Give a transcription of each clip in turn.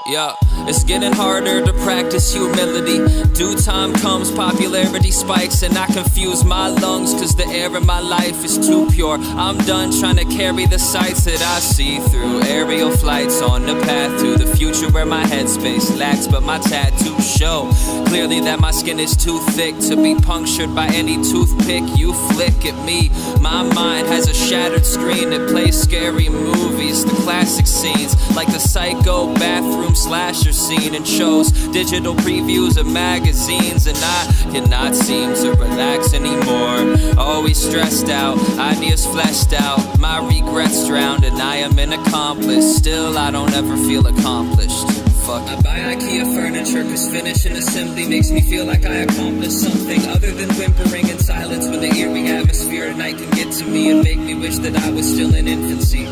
Yeah, it's getting harder to practice humility. Due time comes, popularity spikes, and I confuse my lungs, cause the air in my life is too pure. I'm done trying to carry the sights that I see through aerial flights on the path to the future where my headspace lacks, but my tattoos show clearly that my skin is too thick to be punctured by any toothpick you flick at me. My mind has a shattered screen that plays scary movies, the classic scenes, like the Psycho bathroom slasher scene, and shows digital previews of magazines, and I cannot seem to relax anymore. Always stressed out, ideas fleshed out, my regrets drowned, and I am an accomplice. Still, I don't ever feel accomplished. Fuck. I buy IKEA furniture cause finishing assembly makes me feel like I accomplished something other than whimpering in silence when the eerie atmosphere at night can get to me and make me wish that I was still in infancy.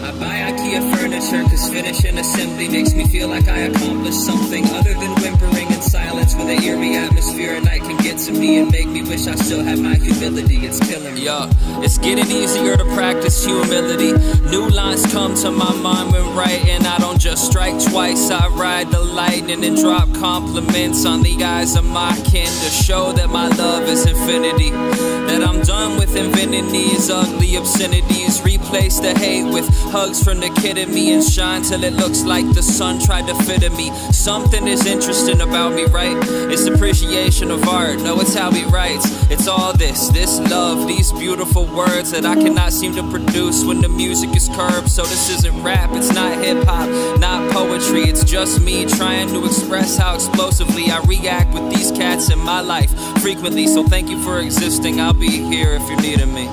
I buy IKEA furniture cause finishing assembly makes me feel like I accomplished something other than whimpering in silence when the eerie atmosphere at night can get to me and make me wish I still had my humility. It's killing me. Yeah, it's getting easier to practice humility. New lines come to my mind when writing. I don't just strike twice, I ride the lightning and drop compliments on the eyes of my kin to show that my love is infinity, that I'm done with inventing these ugly obscenities. Replace the hate with hugs from the kid in me and shine till it looks like the sun tried to fit in me. Something is interesting about me, right? It's appreciation of art. No, it's how he writes. It's all this love, these beautiful words that I cannot seem to produce when the music is curbed. So this isn't rap, it's not hip-hop, not poetry. It's just me trying to express how explosively I react with these cats in my life frequently. So thank you for existing. I'll be here if you're needing me.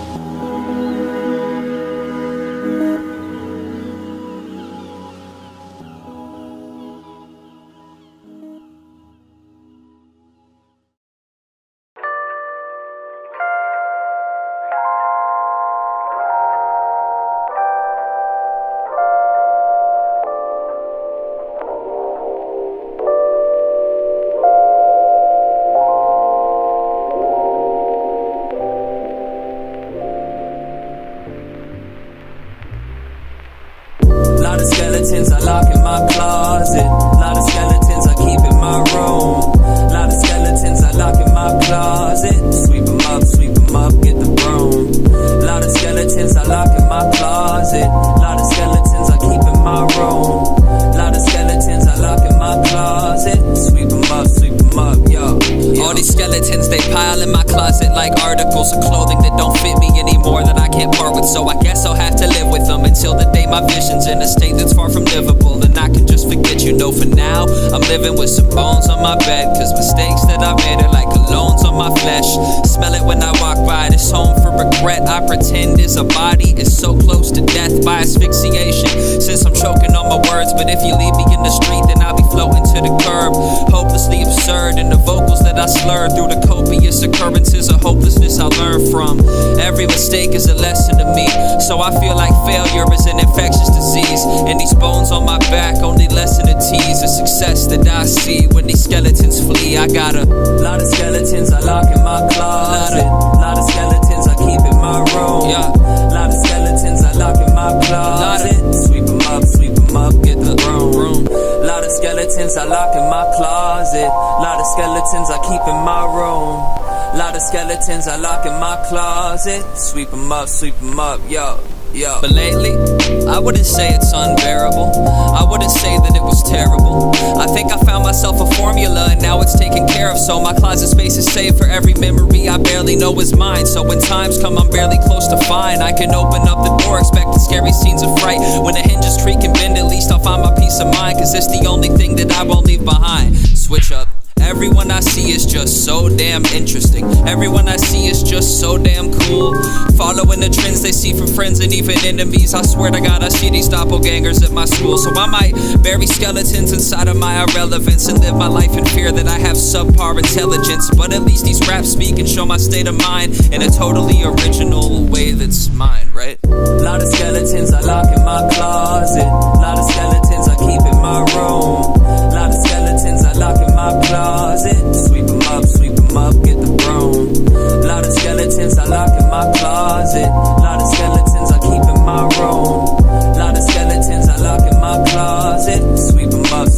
Skeletons I lock in my closet. Lot of skeletons I keep in my room. Lot of skeletons I lock in my closet. Sweep 'em up, get the broom. Lot of skeletons I lock in my closet. Lot of skeletons I keep in my room. Lot of skeletons I lock in my closet. Sweep 'em up, yo. All these skeletons, they pile in my closet like articles of clothing that don't fit me anymore, that I can't part with. So I guess I'll have to live with them until the day my vision's in a state that's far from livable, and I can just forget, you know. For now, I'm living with some bones on my bed, cause mistakes that I made are like colognes on my flesh. Smell it when I walk by this home for regret. I pretend is a body is so close to death by asphyxiation, since I'm choking on my words. But if you leave me in the street, then I'll be floating to the curb, hopelessly absurd. And the vocals that I slur through the copious occurrences of hopelessness I learn from. Every mistake is a lesson to me, so I feel like failure is an infectious disease. And these bones on my back only lessen the tease of success that I see when these skeletons flee. I got a lot of skeletons I lock in my closet. Lot of skeletons I keep in my room. Yeah. Lot of skeletons I lock in my closet. Sweep 'em up, get the broom. Lot of skeletons I lock in my closet. Lot of skeletons I keep in my room. Lot of skeletons I lock in my closet. Sweep 'em up, yo. But lately, I wouldn't say it's unbearable. I wouldn't say that it was terrible. I think I found myself a formula and now it's taken care of. So my closet space is saved for every memory I barely know is mine. So when times come I'm barely close to fine, I can open up the door expecting scary scenes of fright. When the hinges creak and bend, at least I'll find my peace of mind, cause it's the only thing that I won't leave behind. Switch up. Everyone I see is just so damn interesting. Everyone I see is just so damn cool. Following the trends they see from friends and even enemies. I swear to God I see these doppelgangers at my school. So I might bury skeletons inside of my irrelevance and live my life in fear that I have subpar intelligence. But at least these raps speak and show my state of mind in a totally original way that's mine, right? Lot of skeletons I lock in my closet. Lot of skeletons I keep in my room. Lot of skeletons I lock in my closet. Sweep 'em up, get the broom. Lot of skeletons I lock in my closet. Lot of skeletons I keep in my room. Lot of skeletons I lock in my closet. Sweep 'em up.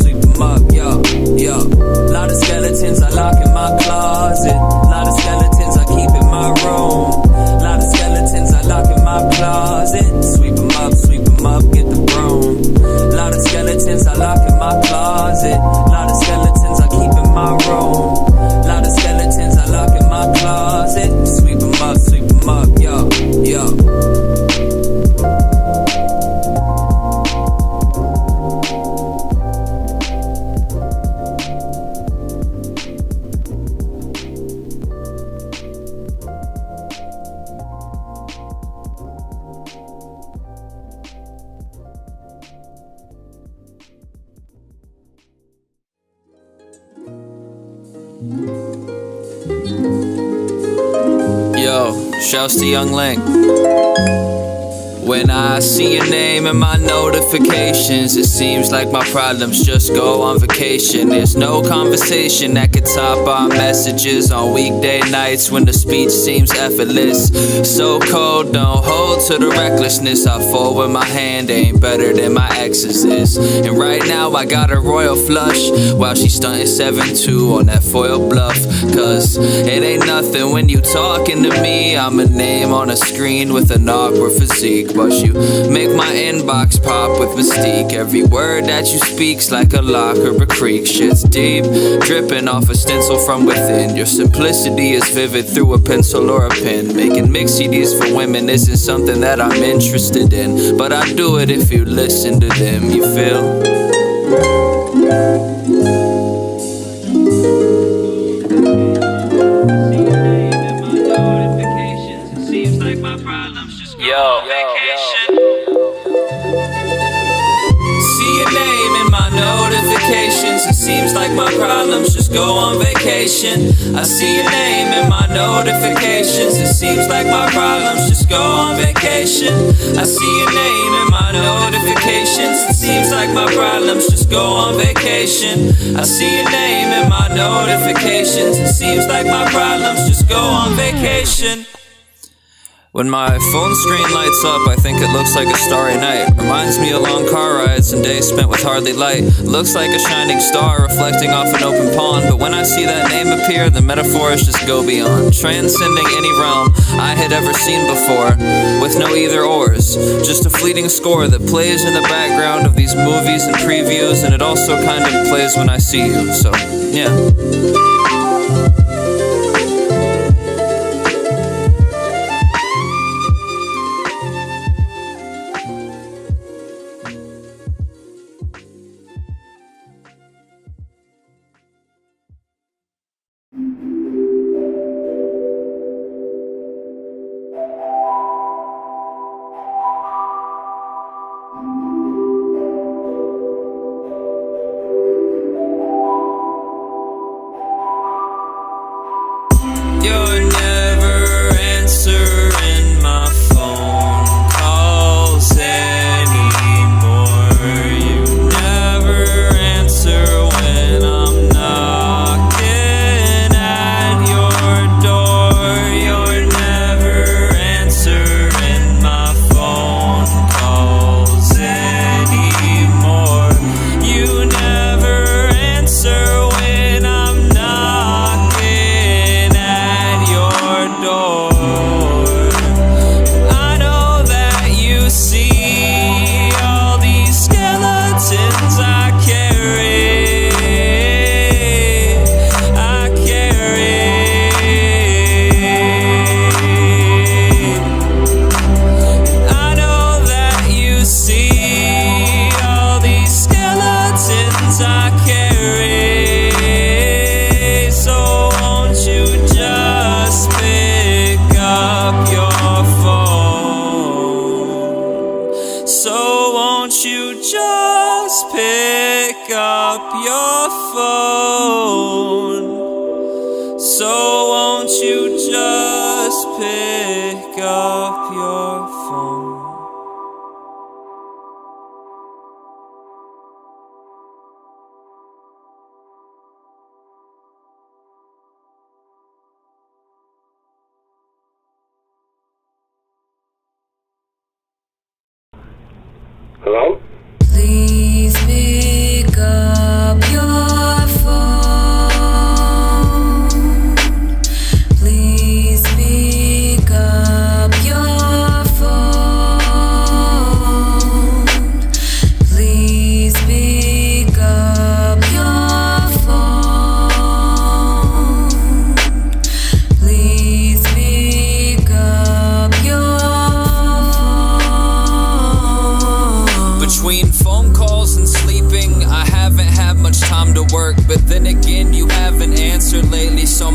closet. Lot of skeletons I keep in my room. Lot of skeletons I lock in my closet. Sweep 'em up, get the broom. Lot of skeletons I lock in my closet. Lot of skeletons I keep in my room. Lot of skeletons I lock in my closet. Sweep 'em up, yo, yo. Yo, shouts to Young Link. When I see your name in my notifications, it seems like my problems just go on vacation. There's no conversation that could top our messages on weekday nights when the speech seems effortless. So cold, don't hold to the recklessness. I fall with my hand, ain't better than my ex's is. And right now I got a royal flush while she stunting 7'2" on that foil bluff. Cause it ain't nothing when you talking to me. I'm a name on a screen with an awkward physique. But you make my inbox pop with mystique. Every word that you speak's like a lock or a creek. Shit's deep, dripping off a stencil from within. Your simplicity is vivid through a pencil or a pen. Making mix CDs for women isn't something that I'm interested in, but I do it if you listen to them, you feel? It seems like my problems just go on vacation. I see your name in my notifications. It seems like my problems just go on vacation. I see your name in my notifications. It seems like my problems just go on vacation. I see your name in my notifications. It seems like my problems just go on vacation. When my phone screen lights up, I think it looks like a starry night. Reminds me of long car rides and days spent with hardly light. Looks like a shining star reflecting off an open pond. But when I see that name appear, the metaphors just go beyond, transcending any realm I had ever seen before, with no either ors. Just a fleeting score that plays in the background of these movies and previews, and it also kind of plays when I see you, so yeah. You're never answering my phone calls anymore. You never answer when I'm knocking at your door. You're never answering my phone calls anymore. You never answer when I'm knocking door. I know that you see all these skeletons I carry. I know that you see all these skeletons I carry. So won't you just pick up your phone? So won't you just pick up your phone? So won't you just pick up your phone? Hello? Please pick up your phone.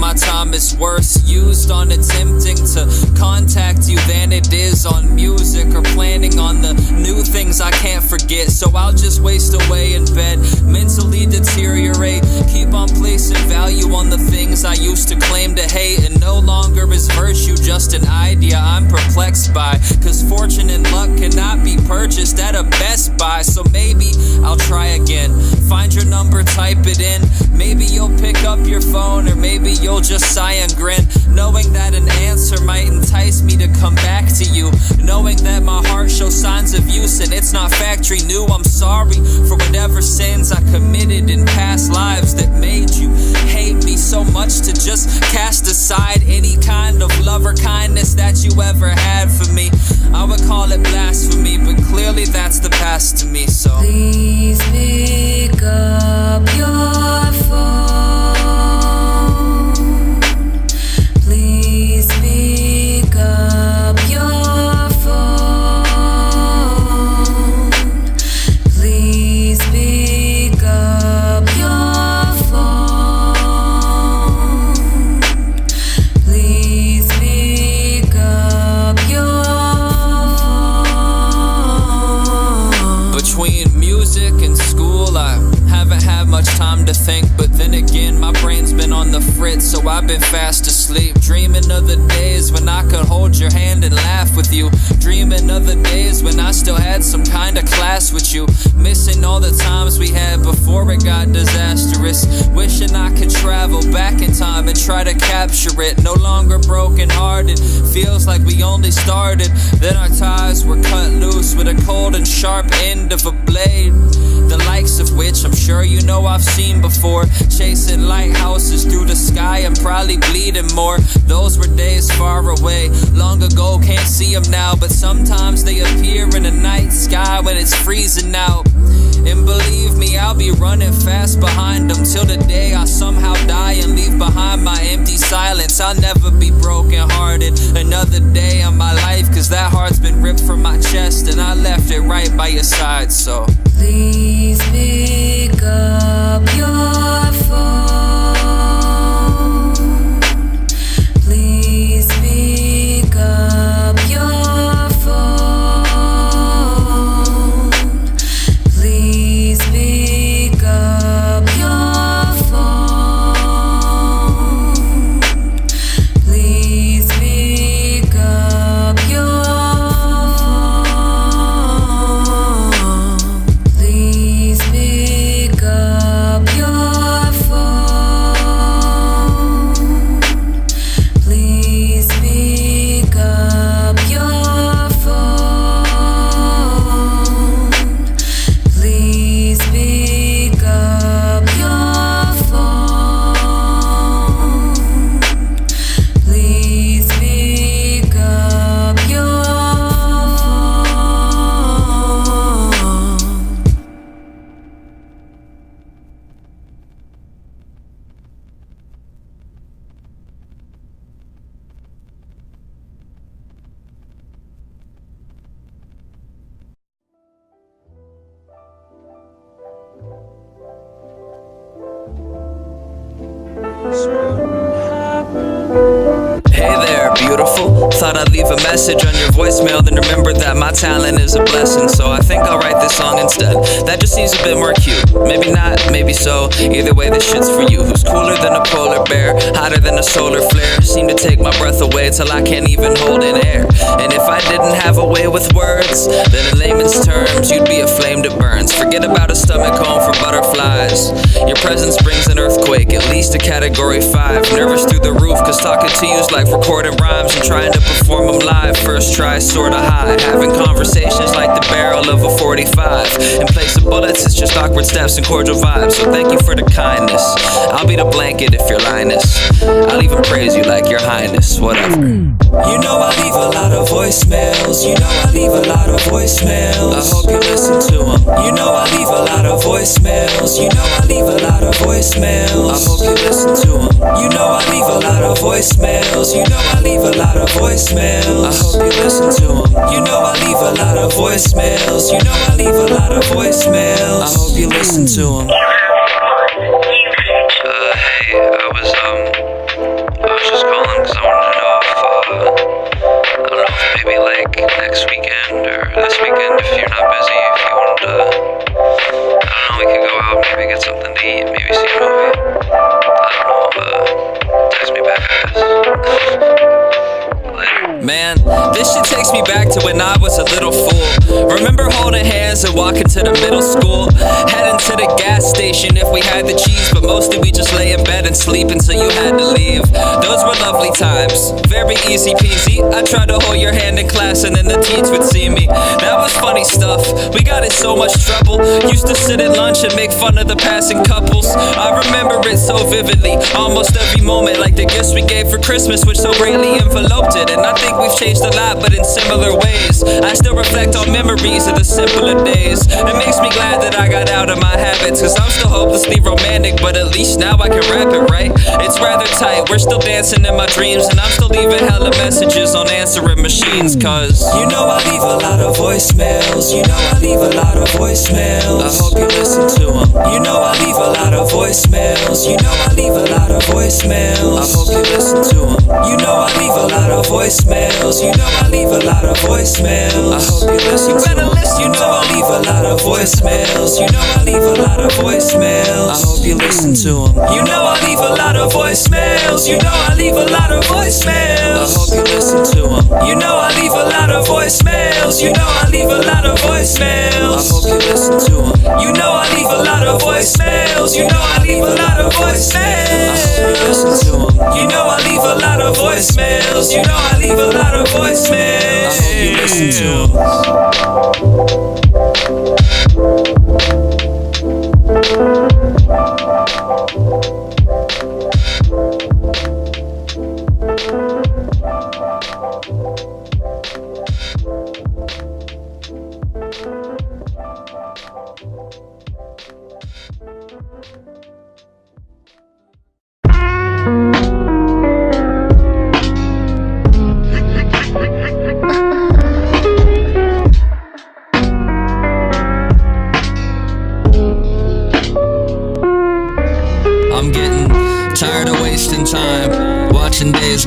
my time is worse used on attempting to contact you than it is on music or planning on the new things I can't forget. So I'll just waste away in bed, mentally deteriorate, keep on placing value on the things I used to claim to hate, and no longer is virtue just an idea I'm perplexed by, cause fortune and luck cannot be purchased at a Best Buy. So maybe I'll try again, find your number, type it in, maybe you'll pick up your phone, or maybe you'll just sigh and grin, knowing that an answer might entice me to come back to you, knowing that my heart shows signs of use and it's not factory new. I'm sorry for whatever sins I committed in past lives that made you hate me so much to just cast aside any kind of love or kindness that you ever had for me. I would call it blasphemy, but clearly that's the past to me. So please pick up your phone. Please pick up your phone. Please pick up your phone. Please pick up your phone. between music and school, I haven't had much time to think, but then again, my brain's been on the fritz, so I've been fast asleep, dreaming of the days when I could hold your hand and laugh with you, dreaming of the days when I still had some kind of class with you, missing all the times we had before it got disastrous, wishing I could travel back in time and try to capture it, no longer broken hearted, feels like we only started, then our ties were cut loose with a cold and sharp end of a blade, the likes of which I'm sure you know I've seen before, chasing lighthouses through the sky and probably bleeding more. Those were days far away, long ago, can't see them now, but sometimes they appear in the night sky when it's freezing out. And believe me, I'll be running fast behind them till the day I somehow die and leave behind my empty silence. I'll never be broken hearted another day of my life, cause that heart's been ripped from my chest and I left it right by your side. So please pick up your phone. Please pick up your phone. Please pick up your phone. Please pick up your phone. Please pick up your phone. Please pick up your phone. Please pick up your phone. Please pick up your phone. hey there, beautiful. Thought I'd leave a message on your voicemail, then remembered that my talent is a blessing, so I think I'll write this song instead. That just seems a bit more cute. Maybe not, maybe so. Either way, this shit's for you. Who's cooler than a polar bear, hotter than a solar flare, seem to take my breath away till I can't even hold in air. And if I didn't have a way with words, then in layman's terms, you'd be a flame that burns. Forget about a stomach home for butterflies. Your presence brings an earthquake, at least a category 5. Nervous through the roof, cause talking to you's like recording rhymes and trying to perform them live. First try, sorta high, having conversations like the barrel of a 45. In place of bullets, it's just awkward steps and cordial vibes. So thank you for the kindness. I'll be the blanket if you're Linus. I'll even praise you like your highness, whatever. You know I leave a lot of voicemails. You know I leave a lot of voicemails. I hope you listen to them. You know I leave a lot of voicemails. You know I leave a lot of voicemails. I hope you listen to them. You know I leave a lot of voicemails. You know I leave a lot of voicemails. I hope you listen to them. You know I leave a lot of voicemails. You know I leave a lot of voicemails. I hope you listen to them. Hey, I was Man, this shit takes me back to when I was a little fool. Remember holding hands and walking to the middle school, heading to the gas station if we had the cheese, but mostly we just lay in bed and sleep until you had to leave. Those were lovely times, very easy peasy. I tried to hold your hand in class and then the teacher would see me. That was funny stuff, we got in so much trouble. Used to sit at lunch and make fun of the passing couples. I remember it so vividly, almost every moment, like the gifts we gave for Christmas, which so greatly enveloped it. And I think we've changed a lot, but in similar ways. I still reflect on memories of the simpler days. It makes me glad that I got out of my habits, cause I'm still hopelessly romantic, but at least now I can rap it, right? It's rather tight, we're still dancing in my dreams, and I'm still leaving hella messages on answering machines, cause you know I leave a lot of voicemails. You know I leave a lot of voicemails. I hope you listen to them. You know I leave a lot of voicemails. You know I leave a lot of voicemails. I hope you listen to them. You know I leave a lot of voicemails. You know I leave a lot of voicemails. I hope you listen to them. You know I leave a lot of voicemails. You know I leave a lot of voicemails. I hope you listen to them. You know I leave a lot of voicemails. You know I leave a lot of voicemails. I hope you listen to them. You know I leave a lot of voicemails. You know I leave a lot of voicemails. I hope you listen to them. You know I leave a lot of voicemails. You know I leave a lot of voicemails. I hope you listen to them. You know I leave a lot of voicemails. You know I leave a lot of voicemails. I hope you listen to them.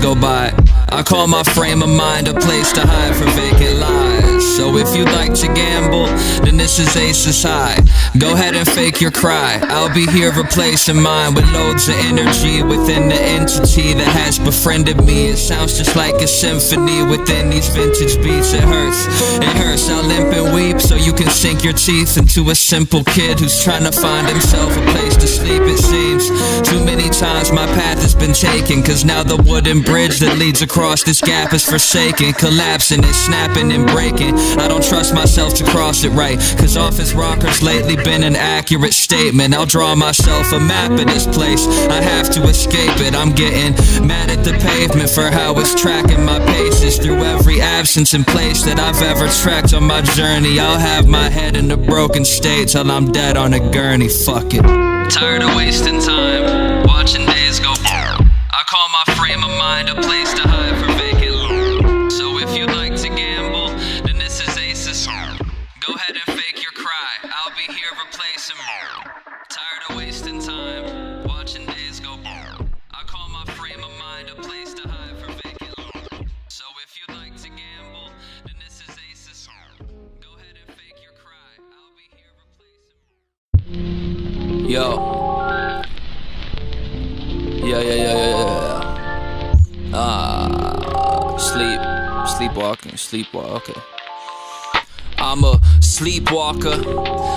Go by. I call my frame of mind a place to hide for vacant lies. So if you'd like to gamble, then this is Aces High. Go ahead and fake your cry. I'll be here replacing mine with loads of energy within the entity that has befriended me. It sounds just like a symphony within these vintage beats. It hurts, I'll limp and weep so you can sink your teeth into a simple kid who's trying to find himself a place to sleep. It seems too many times my path has been taken, cause now the wooden bridge that leads across this gap is forsaken, collapsing and snapping and breaking. I don't trust myself to cross it right, cause office rockers lately been an accurate statement. I'll draw myself a map of this place, I have to escape it. I'm getting mad at the pavement for how it's tracking my paces through every absence and place that I've ever tracked on my journey. I'll have my head in a broken state till I'm dead on a gurney. Fuck it. Tired of wasting time, watching days go by. I call my frame of mind a place to hide for vacant land. So if you'd like to gamble, then this is Aces. Go ahead and fake your cry, I'll be here replacing more. Tired of wasting time, watching days go by. I call my frame of mind a place to hide for vacant land. So if you'd like to gamble, then this is Aces. Go ahead and fake your cry, I'll be here replacing more. Yo. Sleepwalking. I'm a sleepwalker,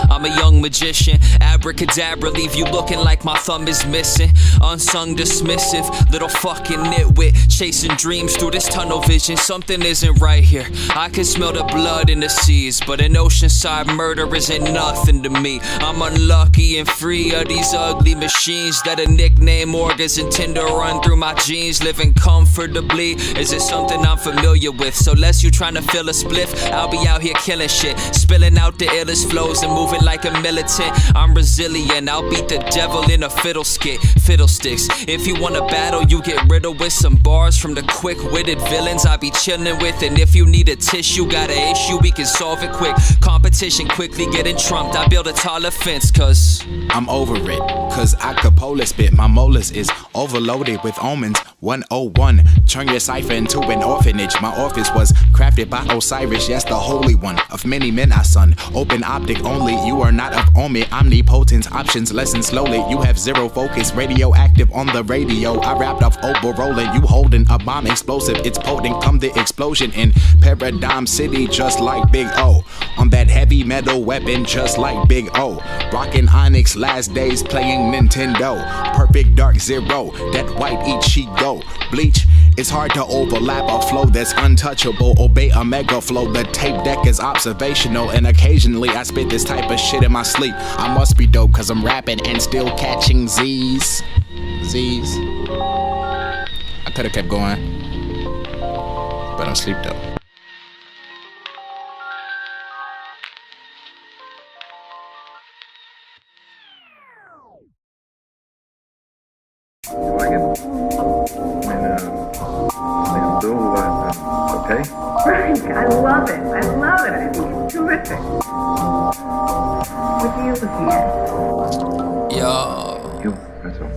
I'm a young magician. Abracadabra, leave you looking like my thumb is missing. Unsung, dismissive, little fucking nitwit. Chasing dreams through this tunnel vision. Something isn't right here. I can smell the blood in the seas, but an oceanside murder isn't nothing to me. I'm unlucky and free of these ugly machines that a nickname organs intend to run through my jeans. Living comfortably, is it something I'm familiar with? So less you trying to fill a spliff, I'll be out here killing shit, spilling out the illest flows and moving like a militant. I'm resilient, I'll beat the devil in a fiddlesticks. If you wanna battle, you get riddled with some bars from the quick-witted villains I be chillin' with. And if you need a tissue, got an issue, we can solve it quick. Competition quickly getting trumped, I build a taller fence, cause I'm over it, cause I could polar spit. My molars is overloaded with omens. 101, turn your cipher into an orphanage. My office was crafted by Osiris, yes, the holy one of of many men I son. Open optic only, you are not of Omi. Omnipotent options lessen slowly. You have zero focus, radioactive on the radio. I wrapped off rolling, you holding a bomb explosive. It's potent, come the explosion in Paradigm City, just like Big O. On that heavy metal weapon, just like Big O. Rockin' Onyx, last days playing Nintendo. Perfect Dark Zero, that white Ichigo. Bleach, it's hard to overlap a flow that's untouchable. Obey a mega flow, the tape deck is observational. And occasionally I spit this type of shit in my sleep. I must be dope cause I'm rapping and still catching Z's. I could've kept going, but I'm asleep though. You like it? Okay? Frank, I love it. I think it's terrific. What are you looking at? Yo. You, that's all.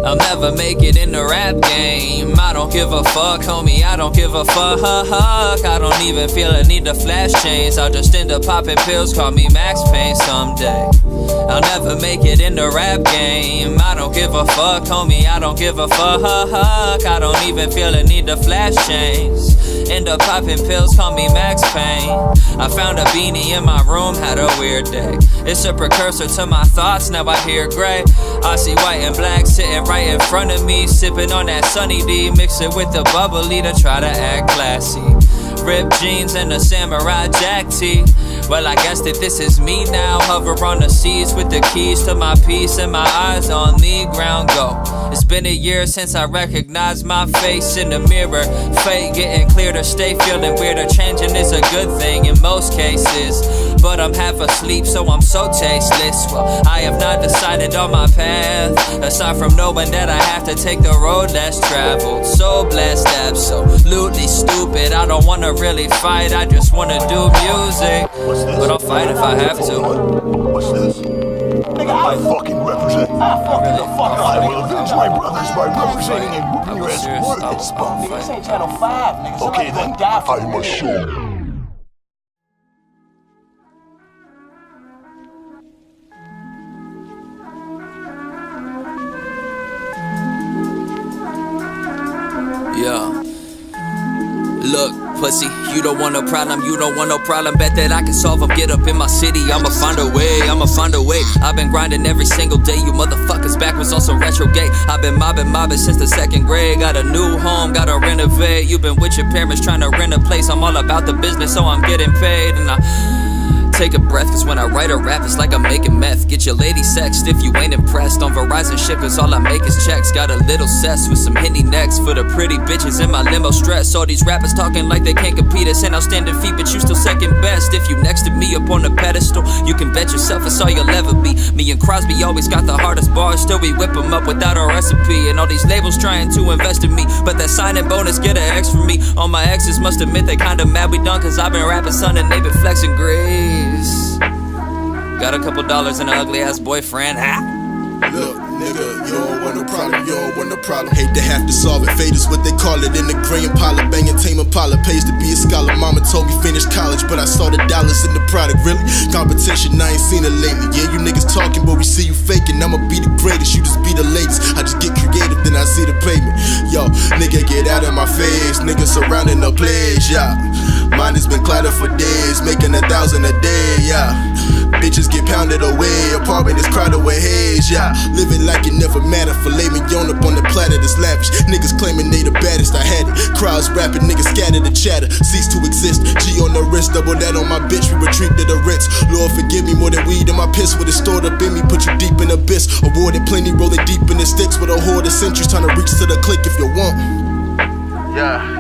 I'll never make it in the rap game. I don't give a fuck, homie, I don't give a fuck. I don't even feel a need to flash change. I'll just end up popping pills, call me Max Payne someday. I'll never make it in the rap game. I don't give a fuck, homie, I don't give a fuck. I don't even feel a need to flash change. End up popping pills, call me Max Payne. I found a beanie in my room, had a weird day. It's a precursor to my thoughts, now I hear gray. I see white and black sitting right in front of me, sipping on that Sunny D, mix it with the bubbly to try to act classy. Ripped jeans and a samurai jack tee. Well, I guess that this is me now. Hover on the seas with the keys to my peace and my eyes on the ground go. It's been a year since I recognized my face in the mirror. Fate getting clear to stay feeling weirder. Changing is a good thing in most cases, but I'm half asleep so I'm so tasteless. Well, I have not decided on my path, aside from knowing that I have to take the road less traveled. So blessed, absolutely stupid. I don't wanna really fight, I just wanna do music. But I'll fight if I have to. What's this? Nigga, I fucking represent. I fucking the fuck I will avenge my brothers by representing and whooping your ass worthless, bum. This ain't Channel 5, nigga. Okay then, I must show you. Yeah. Look, pussy, you don't want no problem, you don't want no problem. Bet that I can solve them, get up in my city, I'ma find a way, I'ma find a way. I've been grinding every single day, you motherfuckers back was also retrograde. I've been mobbing since the 2nd grade. Got a new home, gotta renovate. You've been with your parents trying to rent a place. I'm all about the business, so I'm getting paid. And I take a breath, cause when I write a rap, it's like I'm making meth. Get your lady sexed if you ain't impressed. On Verizon shit, cause all I make is checks. Got a little cess with some Hindi necks for the pretty bitches in my limo stress. All these rappers talking like they can't compete us in outstanding feet, but you still second best. If you next to me up on the pedestal, you can bet yourself it's all you'll ever be. Me and Crosby always got the hardest bars, still we whip them up without a recipe. And all these labels trying to invest in me, but that signing bonus get an X for me. All my exes must admit they kinda mad we done, cause I've been rapping son and they been flexing grace. Got a couple dollars and an ugly ass boyfriend. Look, nigga, you don't want no problem, you don't want no problem. Hate to have to solve it, fate is what they call it. In the gray Impala, banging tame Impala. Pays to be a scholar, mama told me finish college, but I saw the dollars in the product. Really? Competition, I ain't seen it lately. Yeah, you niggas talking, but we see you faking. I'ma be the greatest, you just be the latest. I just get creative, then I see the payment. Yo, nigga, get out of my face. Nigga surrounding the place, yeah. Mine has been cluttered for days, making 1,000 a day, yeah. Bitches get pounded away, apartment is crowded with haze, yeah. Living like it never mattered, filet mignon up on the platter that's lavish. Niggas claiming they the baddest, I had it. Crowds rapping, niggas scattered the chatter, cease to exist. G on the wrist, double that on my bitch, we retreat to the Ritz. Lord forgive me, more than weed in my piss, what is stored up in me, put you deep in abyss. Awarded plenty, rolling deep in the sticks with a horde of centuries, trying to reach to the click if you want. Yeah.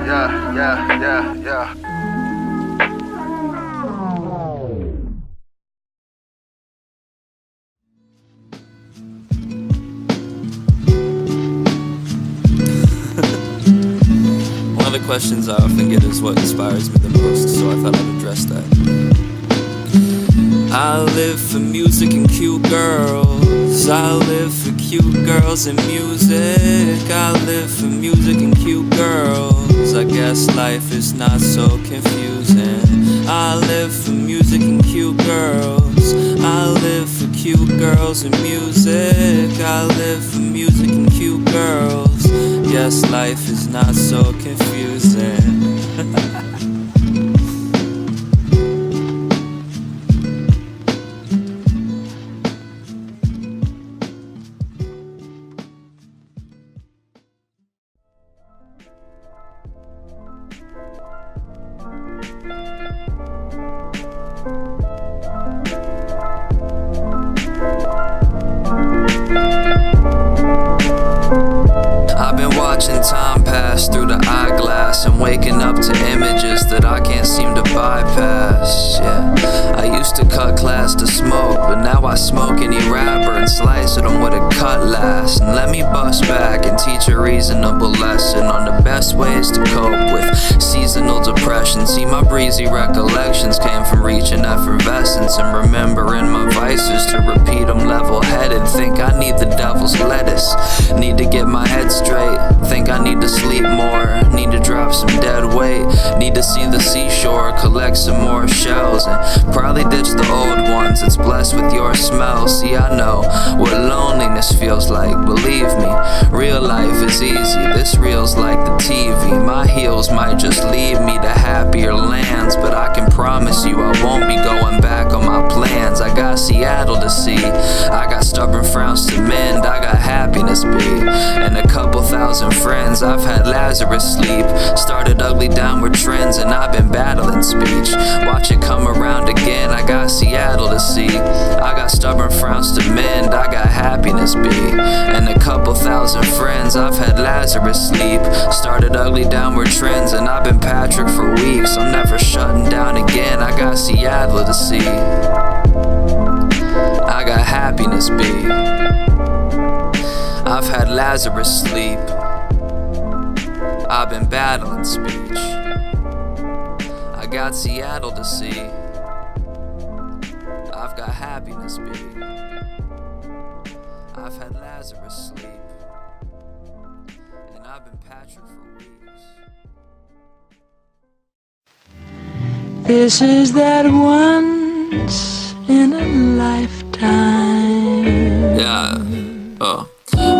One of the questions I often get is what inspires me the most, so I thought I'd address that. I live for music and cute girls. I live for cute girls and music. I live for music and cute girls. I guess life is not so confusing. I live for music and cute girls. I live for cute girls and music. I live for music and cute girls. Yes, life is not so confusing. I've been watching time pass through the eyeglass and waking up to images that I can't seem to bypass. Yeah, I used to cut class to smoke, but now I smoke any rapper and slice it on with a cutlass. And let me bust back and teach a reasonable lesson on the best ways to cope with seasonal depression. See, my breezy recollections came from reaching effervescence and remembering my vices to repeat them level-headed. Think I need the devil's lettuce, need to get my head straight. Think I need to sleep more, need to drop some dead weight, need to see the seashore, collect some more shells, and probably ditch the old ones. It's blessed with your smell. See, I know what loneliness feels like, believe me. Real life is easy, this reel's like the TV. My heels might just lead me to happier lands, but I can promise you I won't be going back on my plans. I got Seattle to see, I got stubborn frowns to mend, I got happiness beat, and a couple thousand friends. I've had Lazarus sleep, started ugly downward trends, and I've been battling speech. Watch it come around again, I got Seattle to see, I got stubborn frowns to mend, I got happiness beat, and a couple thousand friends. I've had Lazarus sleep, started ugly downward trends, and I've been Patrick for weeks. I'm never shutting down again, I got Seattle to see, I got happiness beat. I've had Lazarus sleep, I've been battling speech. I got Seattle to see, I've got happiness beat. I've had Lazarus sleep, and I've been Patrick for weeks. This is that once in a lifetime. Yeah,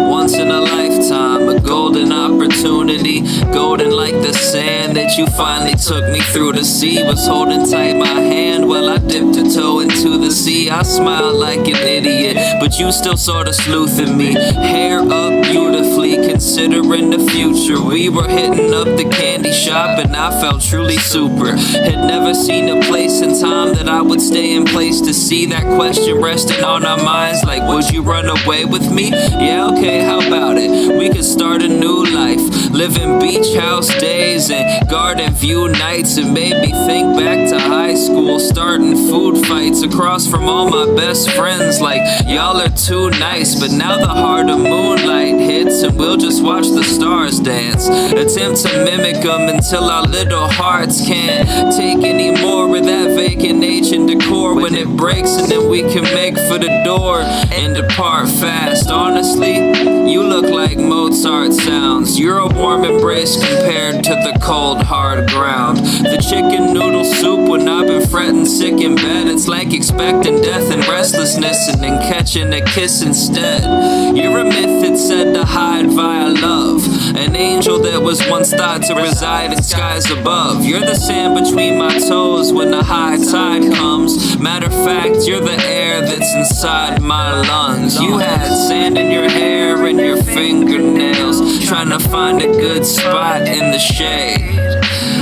once in a lifetime, a golden opportunity, golden like the sand that you finally took me through the sea. Was holding tight my hand while I dipped a toe into the sea. I smiled like an idiot, but you still sort of sleuthing me. Hair up beautifully, considering the future. We were hitting up the candy shop and I felt truly super. Had never seen a place and time that I would stay in place to see that question resting on our minds, like, would you run away with me? Yeah, okay, how about it? We could start a new life, living beach house days and garden view nights. It made me think back to high school, starting food fights across from all my best friends, like, y'all are too nice. But now the heart of moonlight hits and we'll just watch the stars dance, attempt to mimic them until our little hearts can't take any more of that vacant ancient decor. When it breaks and then we can make for the door and depart fast. Honestly, you look like Mozart sounds. You're a warm embrace compared to the cold hard ground. The chicken noodle soup when I've been fretting sick in bed. It's like expecting death and restlessness and then catching a kiss instead. You're a myth that's said to hide via love, an angel that was once thought to reside in skies above. You're the sand between my toes when the high tide comes. Matter of fact, you're the air that's inside my lungs. You had sand in your hair and your fingernails, trying to find a good spot in the shade.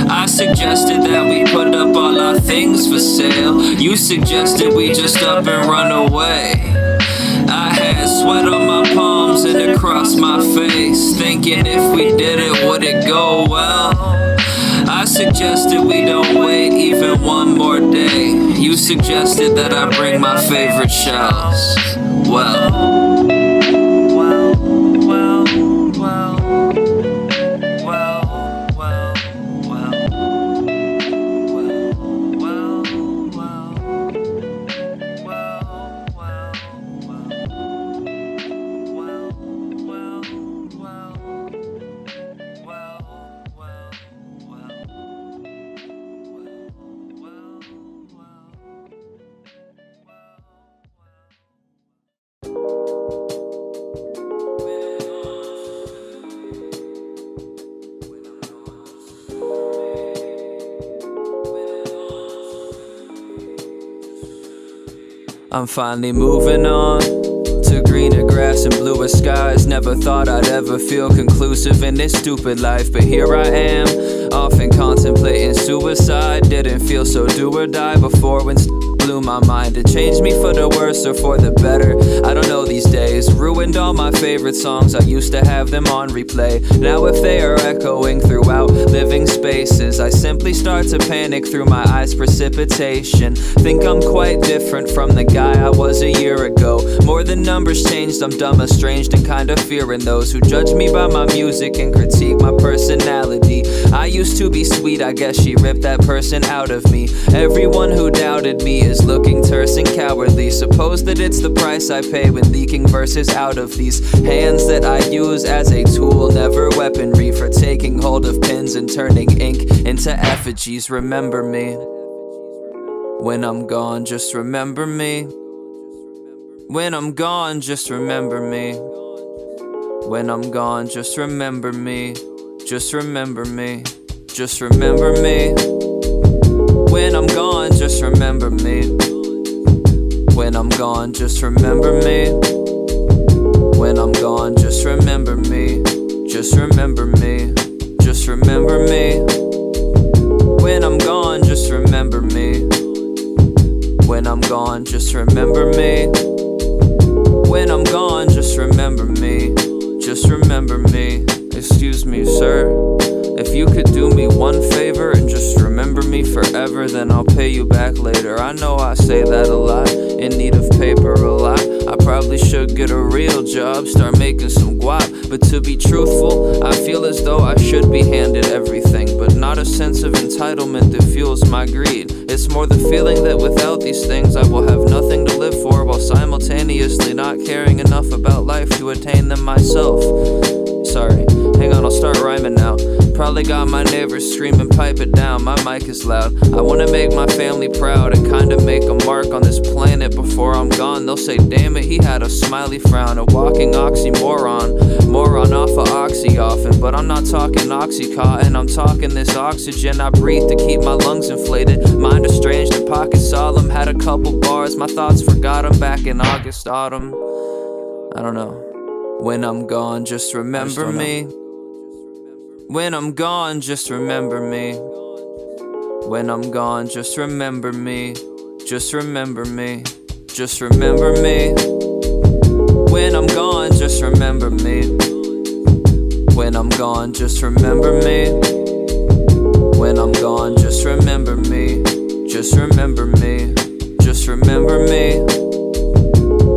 I suggested that we put up all our things for sale. You suggested we just up and run away. I had sweat on my palms and across my face, thinking if we did it, would it go well? I suggested we don't wait even one more day. You suggested that I bring my favorite shells. Well. I'm finally moving on to greener grass and bluer skies. Never thought I'd ever feel conclusive in this stupid life, but here I am, often contemplating suicide. Didn't feel so do or die before when blew my mind. It changed me for the worse or for the better, I don't know these days. Ruined all my favorite songs, I used to have them on replay. Now if they are echoing throughout living spaces, I simply start to panic through my eyes' precipitation. Think I'm quite different from the guy I was a year ago. More than numbers changed, I'm dumb, estranged, and kinda fearing those who judge me by my music and critique my personality. I used to be sweet, I guess she ripped that person out of me. Everyone who doubted me is looking terse and cowardly. Suppose that it's the price I pay when leaking verses out of these hands that I use as a tool, never weaponry, for taking hold of pens and turning ink into effigies. Remember me when I'm gone, just remember me. When I'm gone, just remember me. When I'm gone, just remember me. Just remember me. Just remember me. When I'm gone, just remember me. When I'm gone, just remember me. When I'm gone, just remember me. Just remember me. Just remember me. When I'm gone, just remember me. When I'm gone, just remember me. When I'm gone, just remember me. Just remember me. Excuse me, sir. If you could do me one favor and just remember me forever, then I'll pay you back later. I know I say that a lot, in need of paper a lot. I probably should get a real job, start making some guap. But to be truthful, I feel as though I should be handed everything, but not a sense of entitlement that fuels my greed. It's more the feeling that without these things I will have nothing to live for, while simultaneously not caring enough about life to attain them myself. Sorry, hang on, I'll start rhyming now. Probably got my neighbors screaming, pipe it down, my mic is loud. I wanna make my family proud and kinda make a mark on this planet before I'm gone. They'll say, damn it, he had a smiley frown, a walking oxymoron. Moron off of oxy often, but I'm not talking oxycontin, I'm talking this oxygen I breathe to keep my lungs inflated. Mind estranged and pockets solemn, had a couple bars, my thoughts forgot 'em back in August, autumn. I don't know. When I'm gone, just remember me. When I'm gone, just remember me. When I'm gone, just remember me. Just remember me. Just remember me. When I'm gone, just remember me. When I'm gone, just remember me. When I'm gone, just remember me. Just remember me. Just remember me.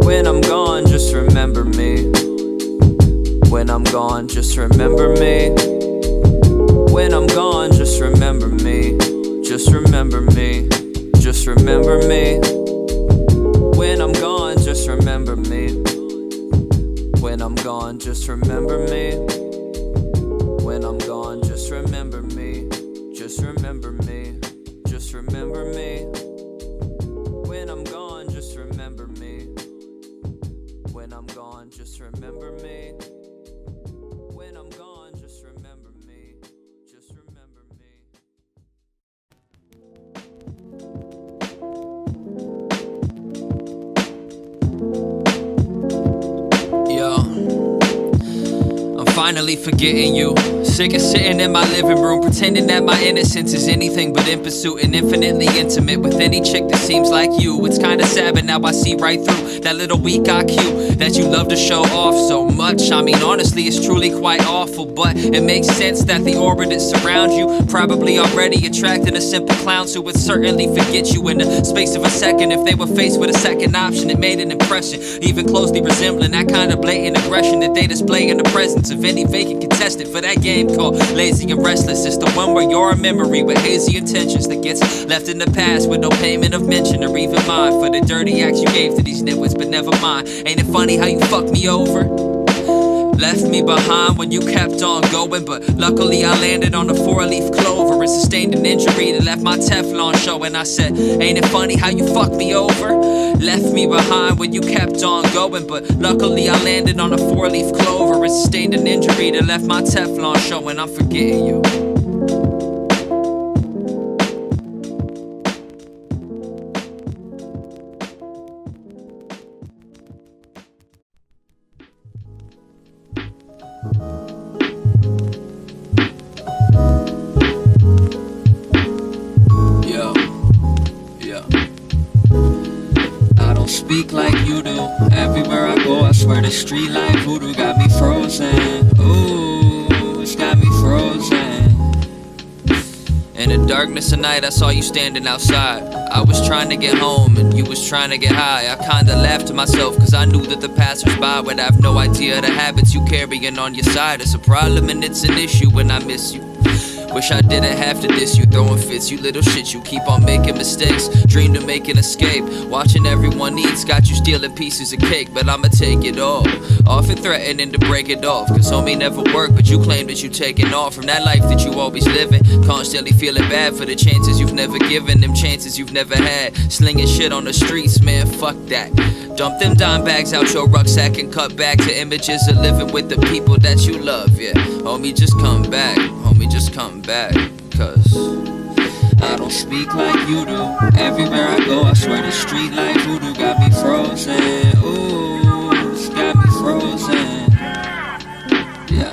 When I'm gone, just remember me. When I'm gone, just remember me. When I'm gone, just remember me. Just remember me. Just remember me. When I'm gone, just remember me. When I'm gone, just remember me. When I'm gone, just remember me. Just remember me. Just remember me. When I'm gone, just remember me. When I'm gone, just remember me. When I'm gone, just remember me. Just remember me. Yo, I'm finally forgetting you. Sick of sitting in my living room, pretending that my innocence is anything but in pursuit and infinitely intimate with any chick that seems like you. It's kinda sad, but now I see right through that little weak IQ that you love to show off so much. I mean, honestly, it's truly quite awful, but it makes sense that the orbit that surrounds you probably already attracted a simple clowns who would certainly forget you in the space of a second if they were faced with a second option. It made an impression, even closely resembling that kind of blatant aggression that they display in the presence of any vacant contestant for that game called Lazy and Restless. It's the one where you're a memory with hazy intentions that gets left in the past with no payment of mention or even mind for the dirty acts you gave to these nitwits. But never mind, ain't it funny how you fucked me over? Left me behind when you kept on going, but luckily I landed on a 4-leaf clover and sustained an injury that left my Teflon showing. I said, ain't it funny how you fucked me over? Left me behind when you kept on going, but luckily I landed on a 4-leaf clover and sustained an injury that left my Teflon showing. I'm forgetting you. voodoo. Everywhere I go, I swear the street life voodoo got me frozen. Ooh, it's got me frozen. In the darkness of night, I saw you standing outside. I was trying to get home and you was trying to get high. I kinda laughed to myself cause I knew that the passers-by would have no idea the habits you carrying on your side. It's a problem and it's an issue when I miss you. Wish I didn't have to diss you, throwing fits, you little shit, you keep on making mistakes. Dream to make an escape, watching everyone eats, got you stealing pieces of cake, but I'ma take it all, often threatening to break it off, cause homie never worked, but you claim that you taking off from that life that you always living, constantly feeling bad for the chances you've never given, them chances you've never had, slinging shit on the streets, man, fuck that. Dump them dime bags out your rucksack and cut back to images of living with the people that you love, yeah. Homie, just come back, homie, just come back, cause I don't speak like you do. Everywhere I go, I swear the street life voodoo got me frozen. Ooh, it's got me frozen. Yeah.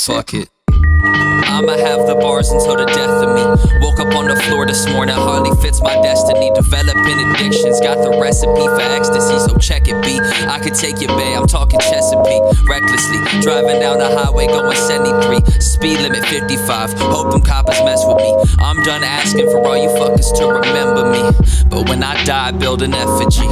fuck it. I'ma have the bars until the death of me. Woke up on the floor this morning, hardly fits my destiny. Developing addictions, got the recipe for ecstasy, so check it, B. I could take you, babe, I'm talking Chesapeake. Recklessly, driving down the highway going 73. Speed limit 55, hope them coppers mess with me. I'm done asking for all you fuckers to remember me. But when I die, build an effigy.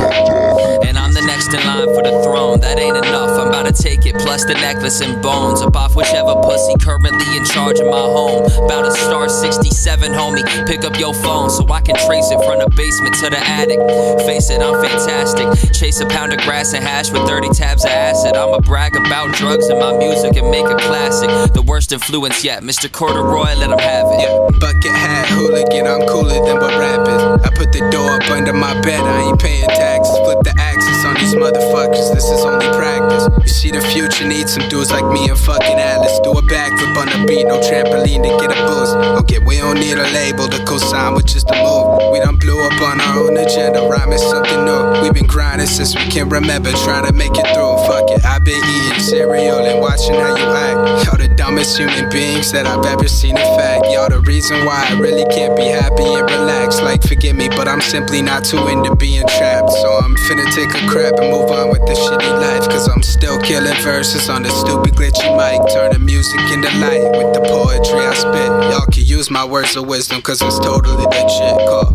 And I'm the next in line for the throne, that ain't enough. I'm about to take it, plus the necklace and bones. Up off whichever pussy currently in charge of my home. About to start 67, homie. Pick up your phone so I can trace it from the basement to the attic. Face it, I'm fantastic. Chase a pound of grass and hash with 30 tabs of acid. I'ma brag about drugs and my music and make a classic. The worst influence yet, Mr. Corduroy, let him have it. Yeah, bucket hat, hooligan, I'm cooler than what rap is. I put the door up under my bed, I ain't paying taxes. Flip the axis on these motherfuckers, this is only practice. You see the future needs some dudes like me and fucking Atlas. Do a backflip on the beat, no trampoline to get a boost. Okay, we don't need a label to co-sign with just a move. We done blew up on our own agenda, rhyming something new. We've been grinding since we can remember, trying to make it through. Fuck it, I've been eating cereal and watching how you act. Y'all the dumbest human beings that I've ever seen, in fact. Y'all the reason why I really can't be happy and relaxed. Like, forgive me, but I'm simply not too into being trapped. So I'm finna take a crap and move on with the shitty life. Cause I'm still killing verses on the stupid glitchy mic. Turning music into light with the poetry I spit. Y'all can use my words of wisdom cause it's totally legit. Call.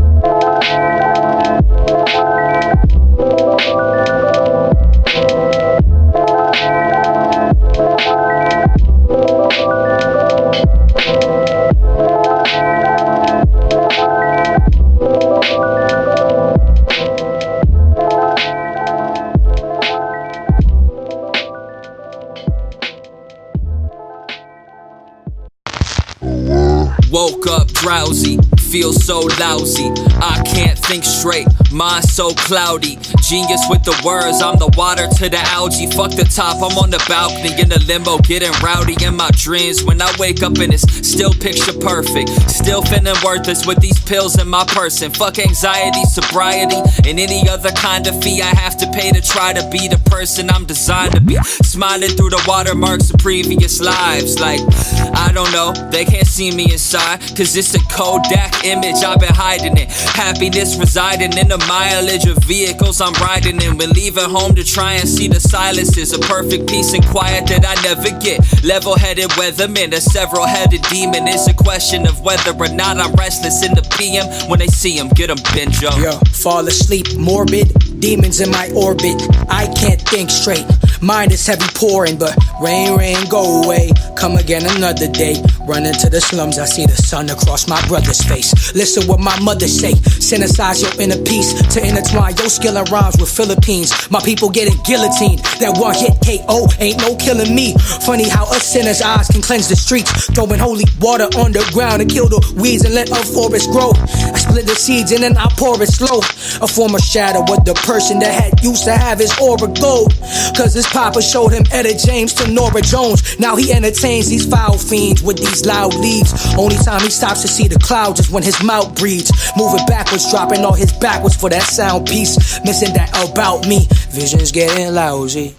Woke up drowsy, feel so lousy. I can't think straight, mind so cloudy. Genius with the words, I'm the water to the algae. Fuck the top, I'm on the balcony in the limo, getting rowdy in my dreams. When I wake up and it's still picture perfect, still feeling worthless with these pills in my person. Fuck anxiety, sobriety, and any other kind of fee I have to pay to try to be the person I'm designed to be. Smiling through the watermarks of previous lives. Like, I don't know, they can't see me inside, cause it's a Kodak image, I've been hiding it. Happiness residing in the mileage of vehicles I'm riding in. When leaving home to try and see the silences, a perfect peace and quiet that I never get. Level-headed weatherman, a several-headed demon. It's a question of whether or not I'm restless in the PM. When they see him, get them binge up. Yo, fall asleep, morbid, demons in my orbit. I can't think straight, Mind is heavy pouring, but rain, rain, go away. Come again another day. Run into the slums, I see the sun across my brother's face. Listen what my mother say. Synthesize your inner peace to intertwine your skill and rhymes with Philippines. My people getting guillotined. That one hit KO ain't no killing me. Funny how a sinner's eyes can cleanse the streets. Throwing holy water on the ground to kill the weeds and let a forest grow. I split the seeds and then I pour it slow. A former shadow of the person that had used to have his aura gold. Cause his papa showed him Etta James to Nora Jones. Now he entertains these foul fiends with these loud leaves. Only time he stops to see the clouds is when his mouth breathes. Moving backwards, dropping all his backwards for that sound piece. Missing that about me. Vision's getting lousy.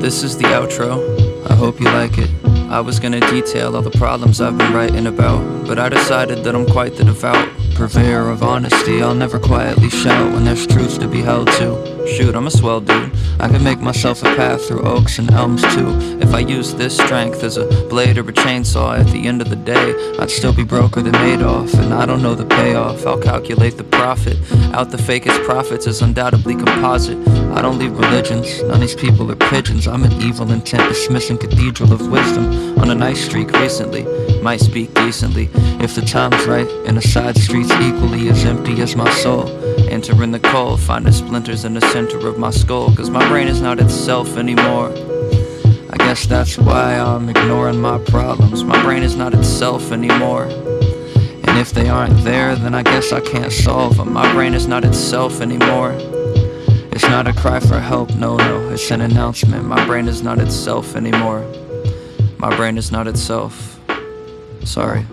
This is the outro, I hope you like it. I was gonna detail all the problems I've been writing about, but I decided that I'm quite the devout purveyor of honesty. I'll never quietly shout when there's truths to be held to. Shoot, I'm a swell dude. I can make myself a path through oaks and elms too. If I use this strength as a blade or a chainsaw, at the end of the day, I'd still be broker than Madoff. And I don't know the payoff, I'll calculate the profit. Out the fakest profits is undoubtedly composite. I don't leave religions, none of these people are pigeons. I'm an evil intent dismissing cathedral of wisdom. On a nice streak recently, might speak decently if the time's right, and the side streets equally as empty as my soul. Entering the cold, finding splinters in the center of my skull, cause my brain is not itself anymore. I guess that's why I'm ignoring my problems. My brain is not itself anymore. And if they aren't there, then I guess I can't solve them. My brain is not itself anymore. It's not a cry for help, no, no, it's an announcement. My brain is not itself anymore. My brain is not itself. Sorry.